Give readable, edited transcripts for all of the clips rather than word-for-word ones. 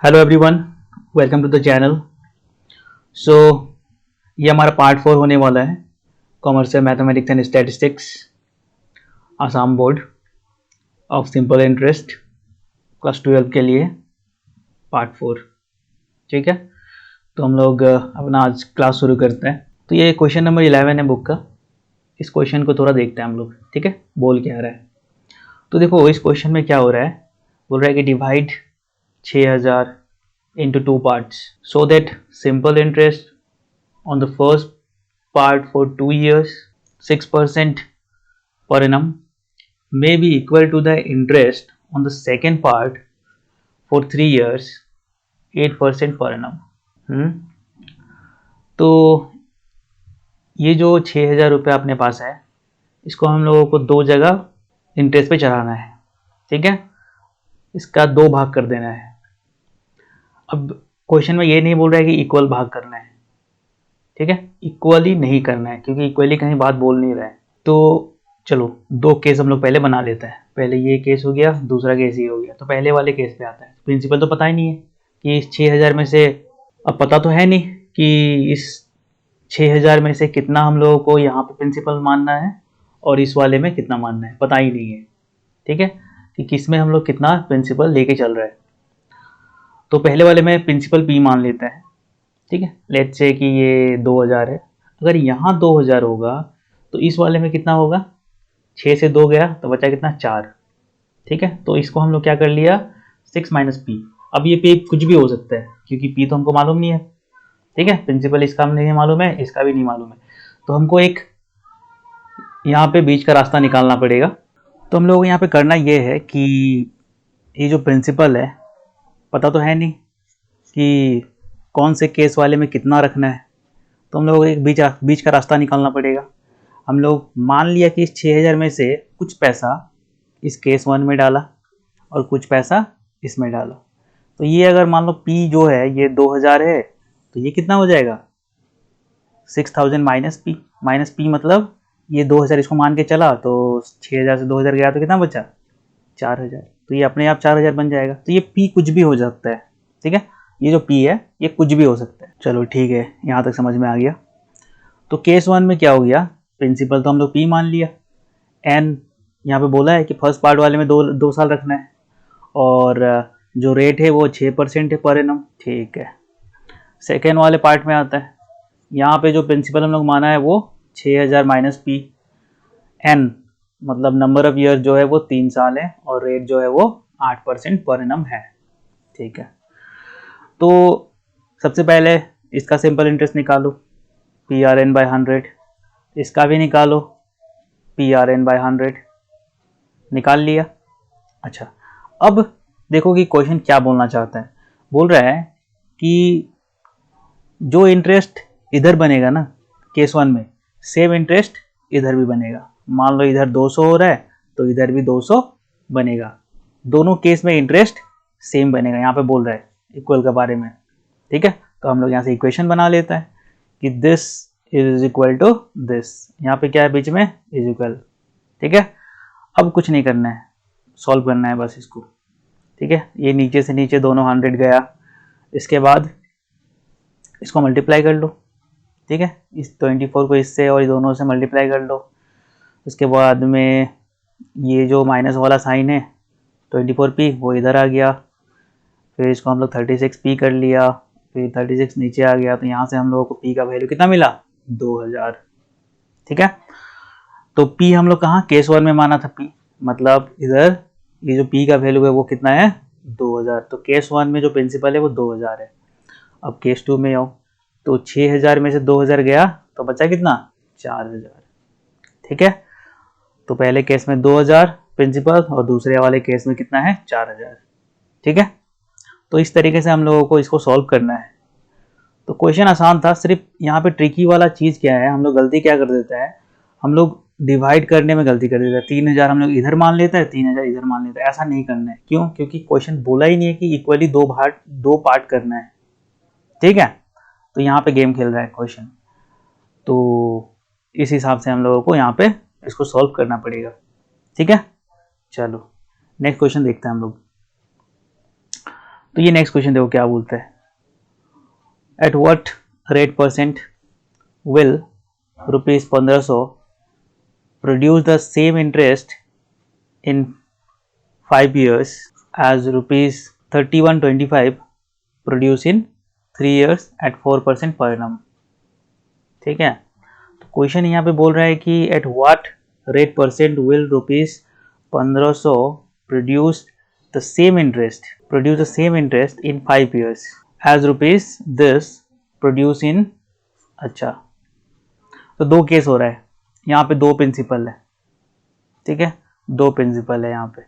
Hello everyone, welcome to the channel. So ये हमारा part 4 होने वाला है। Commercial mathematics and statistics, Assam board of simple interest class 12 के लिए पार्ट 4। ठीक है, तो हम लोग अपना आज क्लास शुरू करते हैं। तो ये क्वेश्चन नंबर 11 है बुक का। इस क्वेश्चन को थोड़ा देखते हैं हम लोग। ठीक है, बोल क्या रहा है। तो देखो इस क्वेश्चन में क्या हो रहा है, बोल रहा है कि divide 6000 into two parts so that simple interest on the first part for 2 years 6% per annum may be equal to the interest on the second part for 3 years 8% per annum। तो ये जो 6000 रुपये अपने पास है, इसको हम लोगों को दो जगह इंटरेस्ट पे चढ़ाना है। ठीक है, इसका दो भाग कर देना है। अब क्वेश्चन में ये नहीं बोल रहा है कि इक्वल भाग करना है। ठीक है, इक्वली नहीं करना है क्योंकि इक्वली कहीं बात बोल नहीं रहा है। तो चलो दो केस हम लोग पहले बना लेते हैं। पहले ये केस हो गया, दूसरा केस ये हो गया। तो पहले वाले केस पे आता है। प्रिंसिपल तो पता ही नहीं है कि इस 6000 में से, अब पता तो है नहीं कि इस 6000 में से कितना हम लोगों को यहाँ पे प्रिंसिपल मानना है और इस वाले में कितना मानना है, पता ही नहीं है। ठीक है, कि किस में हम लोग कितना प्रिंसिपल लेके चल रहा है। तो पहले वाले में प्रिंसिपल पी मान लेते हैं। ठीक है, लेट्स से कि ये 2000 है। अगर यहाँ 2000 होगा तो इस वाले में कितना होगा, 6 से 2 गया तो बचा कितना, 4। ठीक है, तो इसको हम लोग क्या कर लिया, 6 माइनस पी। अब ये पी कुछ भी हो सकता है क्योंकि पी तो हमको मालूम नहीं है। ठीक है, प्रिंसिपल इसका नहीं मालूम है, इसका भी नहीं मालूम है। तो हमको एक यहाँ पे बीच का रास्ता निकालना पड़ेगा। तो हम लोग को यहाँ पे करना ये है कि ये जो प्रिंसिपल है, पता तो है नहीं कि कौन से केस वाले में कितना रखना है। तो हम लोग को एक बीच का रास्ता निकालना पड़ेगा। हम लोग मान लिया कि इस 6000 में से कुछ पैसा इस केस 1 में डाला और कुछ पैसा इसमें डाला। तो ये अगर मान लो P जो है ये 2000 है, तो ये कितना हो जाएगा, 6000 माइनस पी मतलब ये 2000 इसको मान के चला तो 6000 से 2000 गया तो कितना बचा, 4000। तो ये अपने आप 4000 बन जाएगा। तो ये P कुछ भी हो सकता है। ठीक है, ये जो P है ये कुछ भी हो सकता है। चलो ठीक है, यहाँ तक समझ में आ गया। तो केस 1 में क्या हो गया, प्रिंसिपल तो हम लोग P मान लिया। एन यहाँ पे बोला है कि फर्स्ट पार्ट वाले में दो साल रखना है और जो रेट है वो 6% है पर एनम। ठीक है, सेकेंड वाले पार्ट में आता है। यहाँ पे जो प्रिंसिपल हम लोग माना है वो 6000 माइनस पी। एन मतलब नंबर ऑफ ईयर जो है वो 3 साल है और रेट जो है वो 8% पर एनम है। ठीक है, तो सबसे पहले इसका सिंपल इंटरेस्ट निकालो, पी आर एन बाई 100। इसका भी निकालो, पी आर एन बाई 100। निकाल लिया। अच्छा, अब देखो कि क्वेश्चन क्या बोलना चाहता है। बोल रहा है कि जो इंटरेस्ट इधर बनेगा ना केस 1 में, सेम इंटरेस्ट इधर भी बनेगा। मान लो इधर 200 हो रहा है तो इधर भी 200 बनेगा। दोनों केस में इंटरेस्ट सेम बनेगा। यहाँ पे बोल रहा है इक्वल के बारे में। ठीक है, तो हम लोग यहाँ से इक्वेशन बना लेते हैं कि this is equal to this. यहाँ पे क्या है बीच में, इज इक्वल। ठीक है, अब कुछ नहीं करना है, सॉल्व करना है बस इसको। ठीक है, ये नीचे से नीचे दोनों 100 गया। इसके बाद इसको मल्टीप्लाई कर लो। ठीक है, इस 24 को इससे और दोनों से मल्टीप्लाई कर लो। उसके बाद में ये जो माइनस वाला साइन है 24p वो इधर आ गया। फिर इसको हम लोग 36p कर लिया, फिर 36 नीचे आ गया। तो यहाँ से हम लोगों को p का वैल्यू कितना मिला, 2000। ठीक है, तो p हम लोग कहाँ, केस 1 में माना था p, मतलब इधर ये जो p का वैल्यू है वो कितना है, 2000। तो केस 1 में जो प्रिंसिपल है वो 2000 है। अब केस 2 में आओ तो 6000 में से 2000 गया तो बचा कितना, 4000। ठीक है, तो पहले केस में 2000 प्रिंसिपल और दूसरे वाले केस में कितना है, 4000। ठीक है, तो इस तरीके से हम लोगों को इसको सॉल्व करना है। तो क्वेश्चन आसान था, सिर्फ यहाँ पे ट्रिकी वाला चीज़ क्या है, हम लोग गलती क्या कर देते हैं, हम लोग डिवाइड करने में गलती कर देते हैं। 3000 हम लोग इधर मान लेते हैं, 3000 इधर मान लेते हैं। ऐसा नहीं करना है। क्यों, क्योंकि क्वेश्चन बोला ही नहीं है कि इक्वली दो पार्ट करना है। ठीक है, तो यहाँ पे गेम खेल रहा है क्वेश्चन। तो इस हिसाब से हम लोगों को यहाँ पे इसको सॉल्व करना पड़ेगा। ठीक है, चलो नेक्स्ट क्वेश्चन देखते हैं हम लोग। तो ये नेक्स्ट क्वेश्चन देखो क्या बोलते हैं, eight what rate percent will rupees 1500 produce the same interest in 5 years as rupees 3125 produce in 3 years at 4% per annum। ठीक है, तो क्वेश्चन यहाँ पे बोल रहा है कि at what rate percent will rupees 1500 produce the same interest in 5 years as rupees this produce in. अच्छा, तो दो केस हो रहा है यहाँ पे, दो प्रिंसिपल है। ठीक है, दो प्रिंसिपल है यहाँ पे।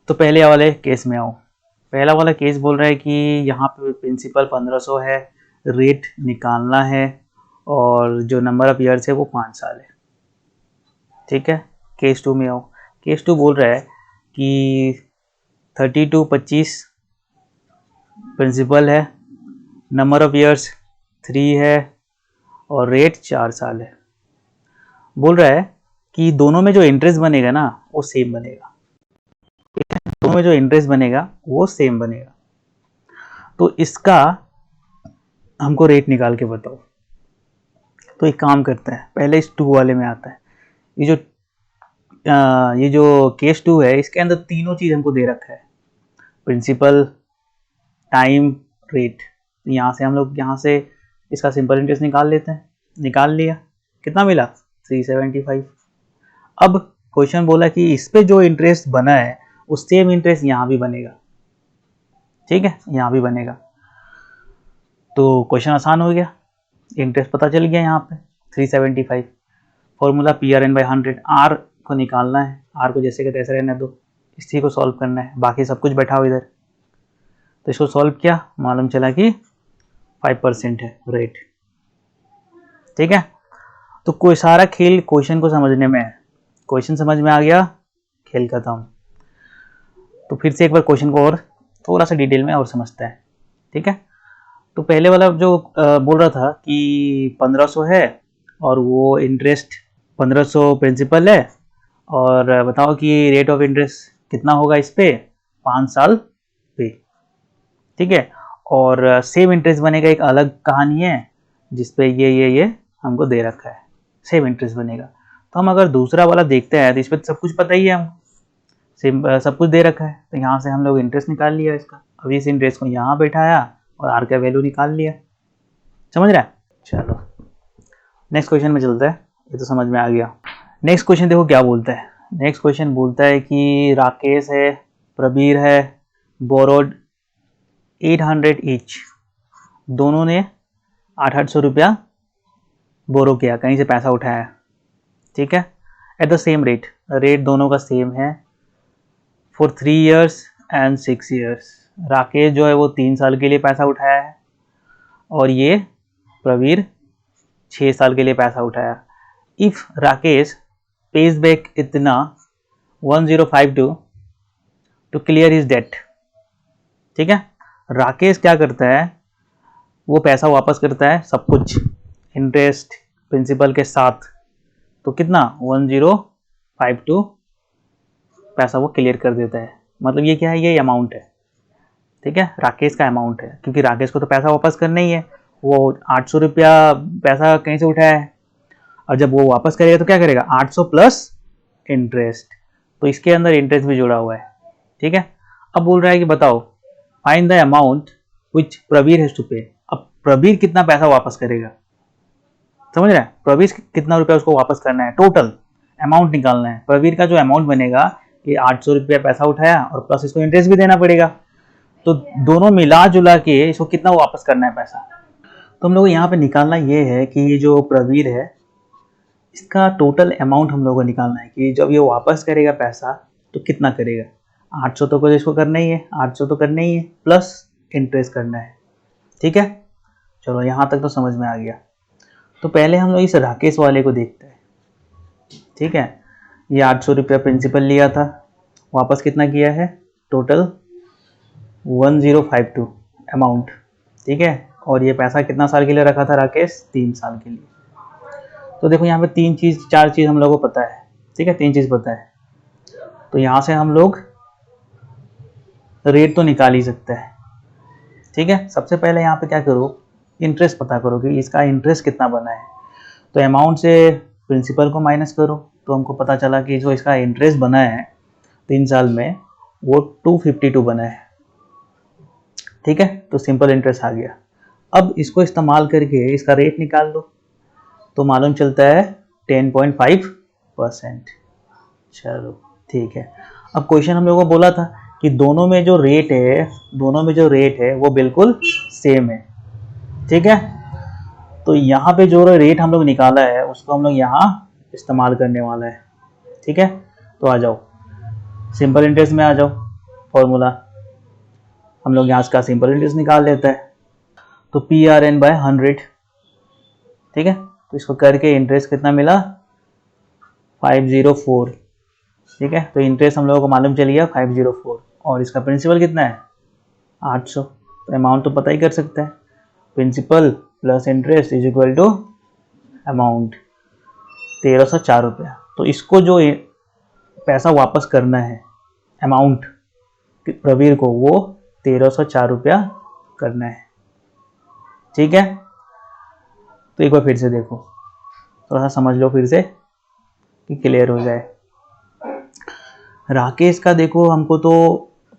तो पहले वाले केस में आओ। पहला वाला केस बोल रहा है कि यहाँ पे प्रिंसिपल 1500 है, रेट निकालना है और जो नंबर ऑफ ईयर्स है वो 5 साल है। ठीक है, केस 2 में आओ। केस 2 बोल रहा है कि 3225 प्रिंसिपल है, नंबर ऑफ ईयर्स 3 है और रेट 4 साल है। बोल रहा है कि दोनों में जो इंटरेस्ट बनेगा ना वो सेम बनेगा, दोनों में जो इंटरेस्ट बनेगा वो सेम बनेगा। तो इसका हमको रेट निकाल के बताओ। तो एक काम करता है, पहले इस 2 वाले में आता है। ये जो केस 2 है इसके अंदर तीनों चीज हमको दे रखा है, प्रिंसिपल, टाइम, रेट। यहाँ से हम लोग यहाँ से इसका सिंपल इंटरेस्ट निकाल लेते हैं। निकाल लिया, कितना मिला 375। अब क्वेश्चन बोला कि इस पे जो इंटरेस्ट बना है उस सेम इंटरेस्ट यहाँ भी बनेगा। ठीक है, यहाँ भी बनेगा। तो क्वेश्चन आसान हो गया, इंटरेस्ट पता चल गया यहाँ पे 375। फॉर्मूला PRN/100, R को निकालना है, R को जैसे कि तैसे रहने दो, इसी को सॉल्व करना है, बाकी सब कुछ बैठाओ इधर। तो इसको सॉल्व किया, मालूम चला कि 5% है रेट। ठीक है, तो कोई सारा खेल क्वेश्चन को समझने में है। क्वेश्चन समझ में आ गया, खेल खत्म। तो फिर से एक बार क्वेश्चन को और थोड़ा सा डिटेल में और समझते हैं। ठीक है, तो पहले वाला जो बोल रहा था कि 1500 है और वो इंटरेस्ट 1500 प्रिंसिपल है, और बताओ कि रेट ऑफ इंटरेस्ट कितना होगा इस पे, 5 साल पे। ठीक है, और सेम इंटरेस्ट बनेगा, एक अलग कहानी है जिसपे ये हमको दे रखा है, सेम इंटरेस्ट बनेगा। तो हम अगर दूसरा वाला देखते हैं तो इस पर सब कुछ पता ही है, हम सब कुछ दे रखा है। तो यहाँ से हम लोग इंटरेस्ट निकाल लिया इसका। अब इस इंटरेस्ट को यहाँ बैठाया और आर का वैल्यू निकाल लिया। समझ रहा है? चलो नेक्स्ट क्वेश्चन में चलते हैं, ये तो समझ में आ गया। नेक्स्ट क्वेश्चन देखो क्या बोलता है। नेक्स्ट क्वेश्चन बोलता है कि राकेश है, प्रबीर है, बोरोड 800 ईच, दोनों ने 800 रुपया बोरो किया, कहीं से पैसा उठाया। ठीक है, at the same rate, rate दोनों का सेम है, for 3 years and 6 years। Rakesh जो है वो 3 साल के लिए पैसा उठाया है और ये प्रवीर 6 साल के लिए पैसा उठाया। इफ राकेश पेज बैक इतना 1052 टू क्लियर हिज डेट। ठीक है, राकेश क्या करता है, वो पैसा वापस करता है सब कुछ, इंटरेस्ट प्रिंसिपल के साथ। तो कितना 1052 पैसा वो क्लियर कर देता है। मतलब ये क्या है, ये अमाउंट है। ठीक है, राकेश का अमाउंट है, क्योंकि राकेश को तो पैसा वापस करना ही है। वो 800 रुपया पैसा कहीं से उठाया है, और जब वो वापस करेगा तो क्या करेगा, 800 प्लस इंटरेस्ट। तो इसके अंदर इंटरेस्ट भी जुड़ा हुआ है। ठीक है, अब बोल रहा है कि बताओ find the amount which Praveer has to pay. अब प्रवीर कितना पैसा वापस करेगा, समझ रहा है? प्रवीर कितना रुपया उसको वापस करना है, टोटल अमाउंट निकालना है। प्रवीर का जो अमाउंट बनेगा कि 800 रुपया पैसा उठाया और प्लस इसको इंटरेस्ट भी देना पड़ेगा, तो दोनों मिला जुला के इसको कितना वापस करना है पैसा। तो हम लोग यहाँ पे निकालना ये है कि ये जो प्रवीर है इसका टोटल अमाउंट हम लोगों को निकालना है कि जब ये वापस करेगा पैसा तो कितना करेगा। 800 तो इसको करना ही है, 800 तो करना ही है, प्लस इंटरेस्ट करना है। ठीक है, चलो यहाँ तक तो समझ में आ गया। तो पहले हम लोग इस राकेश वाले को देखते हैं। ठीक है, ये 800 रुपया प्रिंसिपल लिया था, वापस कितना किया है, टोटल 1052 अमाउंट। ठीक है, और ये पैसा कितना साल के लिए रखा था राकेश, 3 साल के लिए। तो देखो यहाँ पे 4 चीज़ हम लोगों को पता है। ठीक है, 3 चीज़ पता है। तो यहाँ से हम लोग रेट तो निकाल ही सकते हैं। ठीक है, सबसे पहले यहाँ पे क्या करो, इंटरेस्ट पता करो कि इसका इंटरेस्ट कितना बना है। तो अमाउंट से प्रिंसिपल को माइनस करो, तो हमको पता चला कि जो इसका इंटरेस्ट बना है 3 साल में वो 252 बना है। ठीक है, तो सिंपल इंटरेस्ट आ गया। अब इसको इस्तेमाल करके इसका रेट निकाल लो, तो मालूम चलता है 10.5%। चलो ठीक है। अब क्वेश्चन हम लोगों को बोला था कि दोनों में जो रेट है वो बिल्कुल सेम है। ठीक है, तो यहाँ पे जो रेट हम लोग निकाला है उसको हम लोग यहाँ इस्तेमाल करने वाला है। ठीक है, तो आ जाओ सिंपल इंटरेस्ट में आ जाओ। फॉर्मूला हम लोग यहाँ का सिंपल इंटरेस्ट निकाल लेते हैं, तो PRN/100। ठीक है, तो इसको करके इंटरेस्ट कितना मिला, 504। ठीक है, तो इंटरेस्ट हम लोगों को मालूम चल गया 504, और इसका प्रिंसिपल कितना है 800। तो अमाउंट तो पता ही कर सकते हैं, principal plus interest is equal to amount 1304 रुपया। तो इसको जो पैसा वापस करना है अमाउंट प्रवीर को, वो 1304 रुपया करना है। ठीक है, तो एक बार फिर से देखो, थोड़ा सा समझ लो फिर से कि क्लियर हो जाए। राकेश का देखो, हमको तो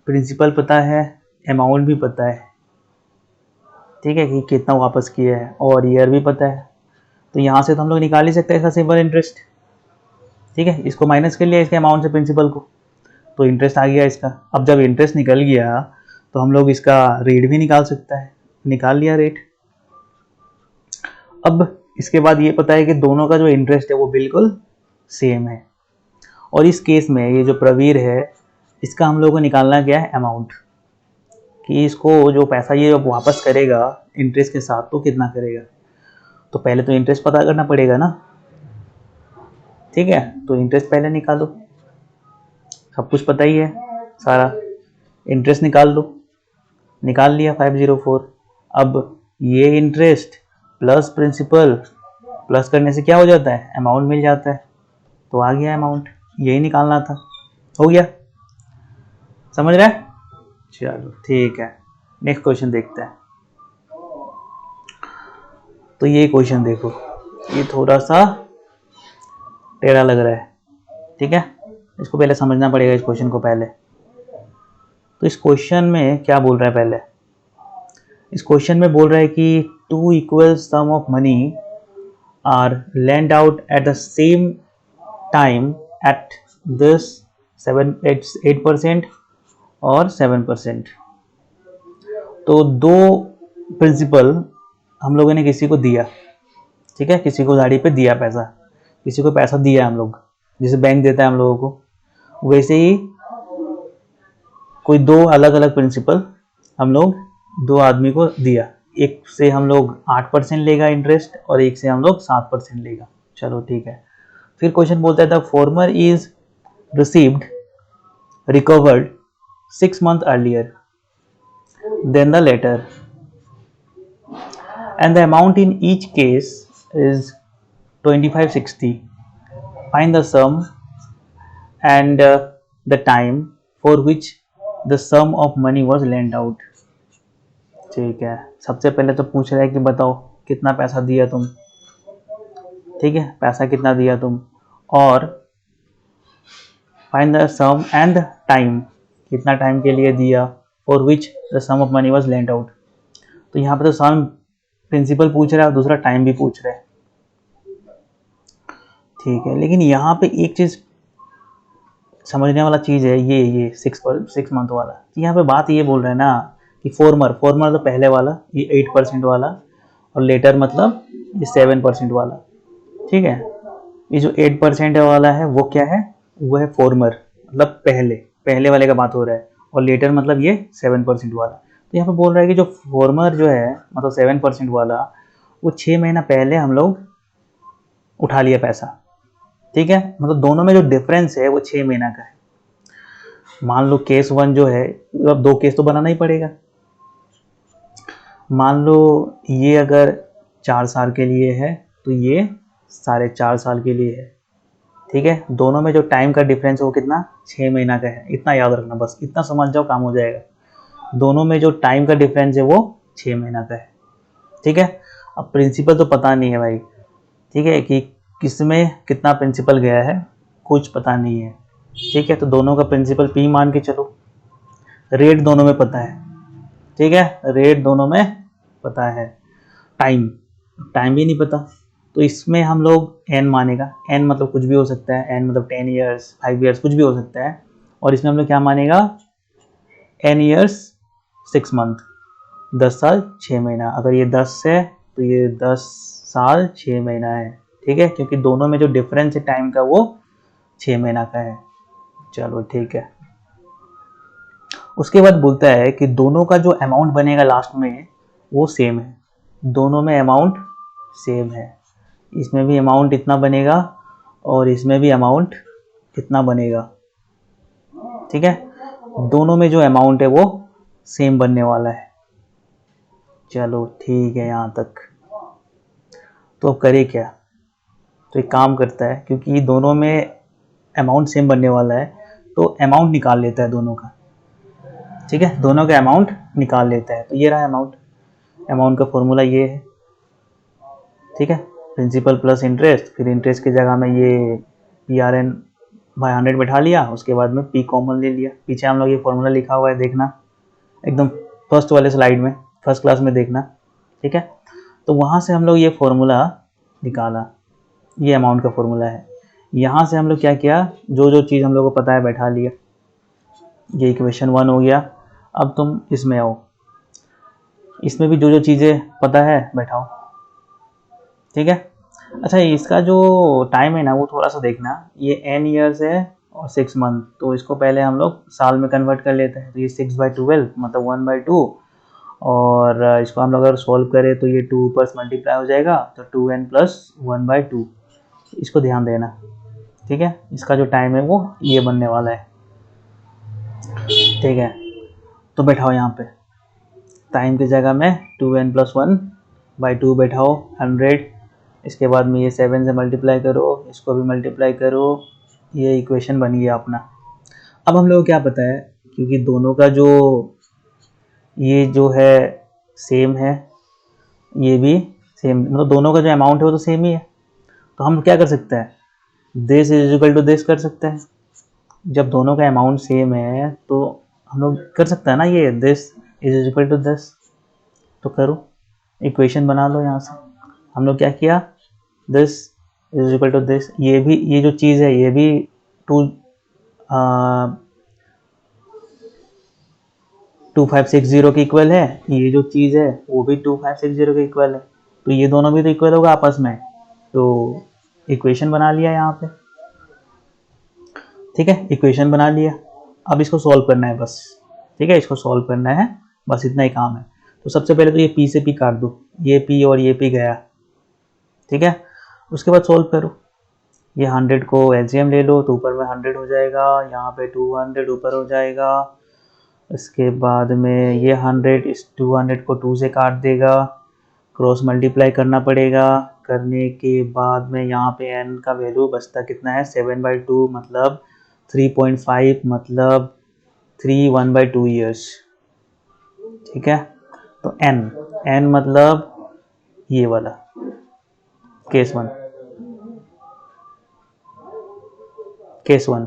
प्रिंसिपल पता है, अमाउंट भी पता है। ठीक है, कि कितना वापस किया है, और ईयर भी पता है। तो यहाँ से तो हम लोग निकाल ही सकते हैं इसका सिंपल इंटरेस्ट। ठीक है, इसको माइनस कर लिया इसके अमाउंट से प्रिंसिपल को, तो इंटरेस्ट आ गया इसका। अब जब इंटरेस्ट निकल गया तो हम लोग इसका रेट भी निकाल सकता है, निकाल लिया रेट। अब इसके बाद ये पता है कि दोनों का जो इंटरेस्ट है वो बिल्कुल सेम है, और इस केस में ये जो प्रवीर है इसका हम लोग को निकालना क्या है, अमाउंट, कि इसको जो पैसा ये वापस करेगा इंटरेस्ट के साथ तो कितना करेगा। तो पहले तो इंटरेस्ट पता करना पड़ेगा ना। ठीक है, तो इंटरेस्ट पहले निकालो, सब कुछ पता ही है सारा, इंटरेस्ट निकाल लो, निकाल लिया 504। अब ये इंटरेस्ट प्लस प्रिंसिपल प्लस करने से क्या हो जाता है, अमाउंट मिल जाता है। तो आ गया अमाउंट, यही निकालना था, हो गया, समझ रहे हैं। चलो ठीक है, नेक्स्ट क्वेश्चन देखते हैं। तो ये क्वेश्चन देखो, ये थोड़ा सा टेढ़ा लग रहा है। ठीक है, इसको पहले समझना पड़ेगा इस क्वेश्चन को पहले। तो इस क्वेश्चन में क्या बोल रहा है, पहले इस क्वेश्चन में बोल रहा है कि 2 equal sum of money are lent out at the same time at this 8% और 7%। तो दो प्रिंसिपल हम लोगों ने किसी को दिया। ठीक है, किसी को गाड़ी पे दिया पैसा, किसी को पैसा दिया हम लोग, जैसे बैंक देता है हम लोगों को, वैसे ही कोई दो अलग अलग प्रिंसिपल हम लोग दो आदमी को दिया। एक से हम लोग 8% लेगा इंटरेस्ट, और एक से हम लोग 7% लेगा। चलो ठीक है, फिर क्वेश्चन बोलता है the former is recovered 6 months earlier than the latter, and the amount in each case is 2560. Find the sum and the time for which the sum of money was lent out. ठीक है, सबसे पहले तो पूछ रहा है कि बताओ कितना पैसा दिया तुम। ठीक है, पैसा कितना दिया तुम, और find the sum and time, कितना टाइम के लिए दिया, for which the sum of money was lent out. तो यहाँ पे तो सम प्रिंसिपल पूछ रहा है और दूसरा टाइम भी पूछ रहा है। ठीक है, लेकिन यहाँ पे एक चीज समझने वाला चीज है, ये 6 month वाला, यहाँ पे बात ये बोल रहा है ना कि फॉर्मर तो पहले वाला, ये 8% वाला, और लेटर मतलब ये 7% वाला। ठीक है, ये जो 8% वाला है वो क्या है, वो है फॉर्मर, मतलब पहले वाले का बात हो रहा है, और लेटर मतलब ये 7% वाला। तो यहाँ पे बोल रहा है कि जो फॉर्मर जो है मतलब 7% वाला, वो 6 महीना पहले हम लोग उठा लिया पैसा। ठीक है, मतलब दोनों में जो डिफरेंस है वो 6 महीना का है। मान लो केस 1 जो है, अब 2 केस तो बनाना ही पड़ेगा। मान लो ये अगर 4 साल के लिए है तो ये 4.5 साल के लिए है। ठीक है, दोनों में जो टाइम का डिफरेंस है वो कितना, 6 महीना का है। इतना याद रखना, बस इतना समझ जाओ काम हो जाएगा। दोनों में जो टाइम का डिफरेंस है वो 6 महीना का है। ठीक है, अब प्रिंसिपल तो पता नहीं है भाई, ठीक है, कि किस में कितना प्रिंसिपल गया है कुछ पता नहीं है। ठीक है, तो दोनों का प्रिंसिपल P मान के चलो। रेट दोनों में पता है, ठीक है, रेट दोनों में पता है। टाइम टाइम भी नहीं पता, तो इसमें हम लोग n मानेगा। n मतलब कुछ भी हो सकता है, n मतलब 10 ईयर्स 5 ईयर्स कुछ भी हो सकता है। और इसमें हम लोग क्या मानेगा, n ईयर्स 6 मंथ, 10 साल 6 महीना। अगर ये 10 है तो ये 10 साल 6 महीना है। ठीक है, क्योंकि दोनों में जो डिफरेंस है टाइम का वो 6 महीना का है। चलो ठीक है, उसके बाद बोलता है कि दोनों का जो अमाउंट बनेगा लास्ट में वो सेम है। दोनों में अमाउंट सेम है, इसमें भी अमाउंट इतना बनेगा और इसमें भी अमाउंट इतना बनेगा। ठीक है, दोनों में जो अमाउंट है वो सेम बनने वाला है। चलो ठीक है यहाँ तक। तो अब करे क्या, तो एक काम करता है, क्योंकि दोनों में अमाउंट सेम बनने वाला है तो अमाउंट निकाल लेता है दोनों का। ठीक है, दोनों का अमाउंट निकाल लेता है। तो ये रहा अमाउंट, अमाउंट का फॉर्मूला ये है। ठीक है, प्रिंसिपल प्लस इंटरेस्ट, फिर इंटरेस्ट की जगह में ये PRN बाय 100 बैठा लिया, उसके बाद में P कॉमन ले लिया। पीछे हम लोग ये फॉर्मूला लिखा हुआ है, देखना एकदम फर्स्ट वाले स्लाइड में, फर्स्ट क्लास में देखना। ठीक है, तो वहाँ से हम लोग ये फॉर्मूला निकाला, ये अमाउंट का फॉर्मूला है। यहाँ से हम लोग क्या किया, जो जो चीज़ हम लोग को पता है बैठा लिया। ये इक्वेशन 1 हो गया। अब तुम इसमें आओ, इसमें भी जो जो चीज़ें पता है बैठाओ। ठीक है, अच्छा इसका जो टाइम है ना वो थोड़ा सा देखना, ये n ईयर्स है और 6 मंथ, तो इसको पहले हम लोग साल में कन्वर्ट कर लेते हैं। तो ये 6/12 मतलब 1/2, और इसको हम लोग अगर सॉल्व करें तो ये 2 ऊपर मल्टीप्लाई हो जाएगा, तो 2n + 1/2। इसको ध्यान देना। ठीक है, इसका जो टाइम है वो ये बनने वाला है। ठीक है, तो बैठाओ यहाँ पे टाइम की जगह में 2n + 1/2 बैठाओ 100। इसके बाद में ये 7 से मल्टीप्लाई करो, इसको भी मल्टीप्लाई करो, ये इक्वेशन बन गया अपना। अब हम लोग को क्या पता है, क्योंकि दोनों का जो ये जो है सेम है, ये भी सेम, मतलब दोनों का जो अमाउंट है वो तो सेम ही है। तो हम क्या कर सकते हैं, this is equal to this कर सकते हैं। जब दोनों का अमाउंट सेम है तो हम लोग कर सकते हैं ना, ये this is equal to this. तो करो, इक्वेशन बना लो। यहाँ से हम लोग क्या किया, this is equal to this, ये भी, ये जो चीज़ है ये भी 2560 के इक्वल है, ये जो चीज़ है वो भी 2560 के इक्वल है, तो ये दोनों भी तो इक्वल होगा आपस में। तो इक्वेशन बना लिया यहाँ पे। ठीक है, इक्वेशन बना लिया। अब इसको सॉल्व करना है बस। ठीक है, इसको सॉल्व करना है बस, इतना ही काम है। तो सबसे पहले तो ये P से P काट दो, ये P और ये P गया। ठीक है, उसके बाद सॉल्व करो। ये 100 को LCM ले लो तो ऊपर में 100 हो जाएगा, यहाँ पे 200 ऊपर हो जाएगा। इसके बाद में ये 100 इस 200 को 2 से काट देगा, क्रॉस मल्टीप्लाई करना पड़ेगा। करने के बाद में यहाँ पे n का वैल्यू बचता कितना है, 7/2 मतलब 3.5 मतलब 3 1/2 ईयर्स। ठीक है, तो n मतलब ये वाला केस 1, केस 1।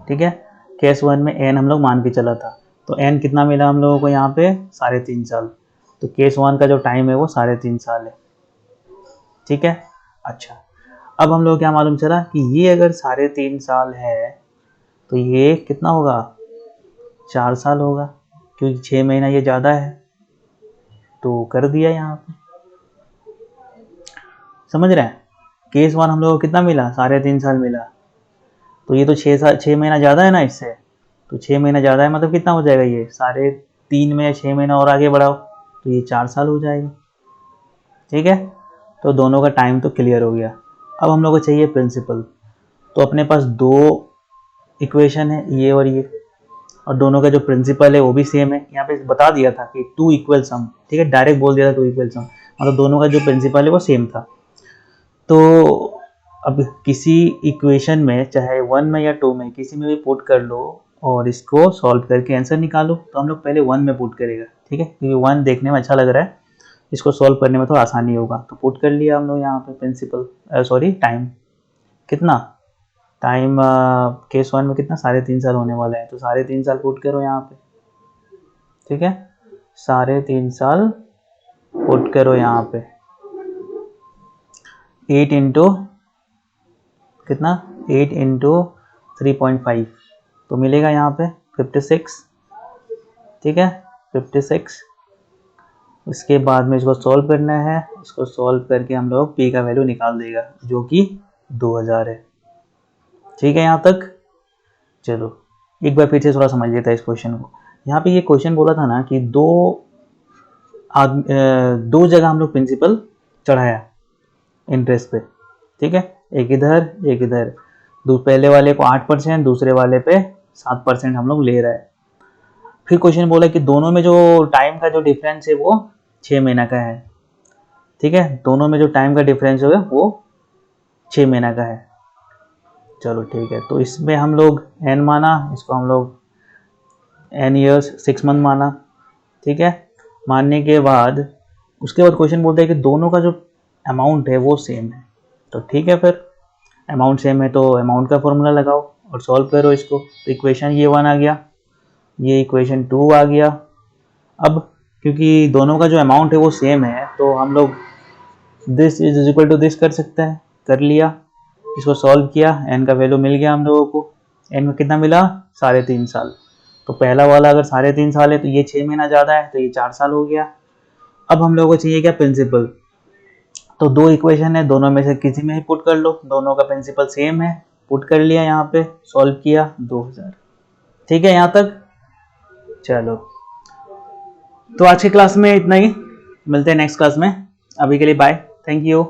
ठीक है, केस 1 में n हम लोग मान के चला था, तो n कितना मिला हम लोगों को यहाँ पे, 3.5 साल। तो केस 1 का जो टाइम है वो 3.5 साल है। ठीक है, अच्छा अब हम लोग क्या मालूम चला कि ये अगर 3.5 साल है तो ये कितना होगा, 4 साल होगा, क्योंकि 6 महीना ये ज़्यादा है। तो कर दिया यहाँ पे, समझ रहे हैं। केस 1 हम लोग को कितना मिला, 3.5 साल मिला, तो ये तो 6 महीना ज़्यादा है ना इससे, तो 6 महीना ज़्यादा है मतलब कितना हो जाएगा, ये 3.5 में 6 महीना और आगे बढ़ाओ तो ये 4 साल हो जाएगा। ठीक है, तो दोनों का टाइम तो क्लियर हो गया। अब हम लोग को चाहिए प्रिंसिपल, तो अपने पास 2 इक्वेशन है, ये और दोनों का जो प्रिंसिपल है वो भी सेम है। यहाँ पे बता दिया था कि 2 इक्वल सम, ठीक है, डायरेक्ट बोल दिया था 2 इक्वल सम, मतलब दोनों का जो प्रिंसिपल है वो सेम था। तो अब किसी इक्वेशन में चाहे 1 में या 2 में किसी में भी पुट कर लो, और इसको सॉल्व करके आंसर निकालो। तो हम लोग पहले 1 में पुट करेगा, ठीक है, क्योंकि 1 देखने में अच्छा लग रहा है, इसको सॉल्व करने में थोड़ा आसानी होगा। तो पुट कर लिया हम लोग यहाँ पे प्रिंसिपल टाइम कितना, टाइम केस 1 में कितना 3.5 साल होने वाला है, तो 3.5 साल पुट करो यहाँ पे, ठीक है, 3.5 साल पुट करो यहाँ पे। 8 इंटू कितना, 8 इंटू 3.5 तो मिलेगा यहाँ पे 56, ठीक है, 56। इसके बाद में इसको सॉल्व करना है, इसको सॉल्व करके हम लोग p का वैल्यू निकाल देगा जो कि 2000 है, ठीक है यहाँ तक। चलो एक बार फिर से थोड़ा समझ लेता है इस क्वेश्चन को। यहाँ पे ये क्वेश्चन बोला था ना कि दो जगह हम लोग प्रिंसिपल चढ़ाया इंटरेस्ट पे, ठीक है, एक इधर, पहले वाले को 8%, दूसरे वाले पे 7% हम लोग ले रहे हैं। फिर क्वेश्चन बोला कि दोनों में जो टाइम का जो डिफरेंस है वो 6 महीना का है, ठीक है, दोनों में जो टाइम का डिफरेंस है वो 6 महीना का है। चलो ठीक है, तो इसमें हम लोग n माना, इसको हम लोग n ईयर्स 6 मंथ माना, ठीक है। मानने के बाद उसके बाद क्वेश्चन बोलता है कि दोनों का जो अमाउंट है वो सेम है, तो ठीक है, फिर अमाउंट सेम है तो अमाउंट का फॉर्मूला लगाओ और सॉल्व करो इसको। तो इक्वेशन ये 1 आ गया, ये इक्वेशन 2 आ गया। अब क्योंकि दोनों का जो अमाउंट है वो सेम है तो हम लोग this is equal to this कर सकते हैं, कर लिया, इसको सॉल्व किया, n का वैल्यू मिल गया हम लोगों को। n का कितना मिला, 3.5 साल। तो पहला वाला अगर 3.5 साल है तो ये 6 महीना ज़्यादा है, तो ये 4 साल हो गया। अब हम लोगों को चाहिए क्या, प्रिंसिपल। तो 2 इक्वेशन है, दोनों में से किसी में ही पुट कर लो, दोनों का प्रिंसिपल सेम है, पुट कर लिया यहाँ पे, सॉल्व किया 2000, ठीक है यहाँ तक। चलो तो आज की क्लास में इतना ही, मिलते हैं नेक्स्ट क्लास में, अभी के लिए बाय, थैंक यू।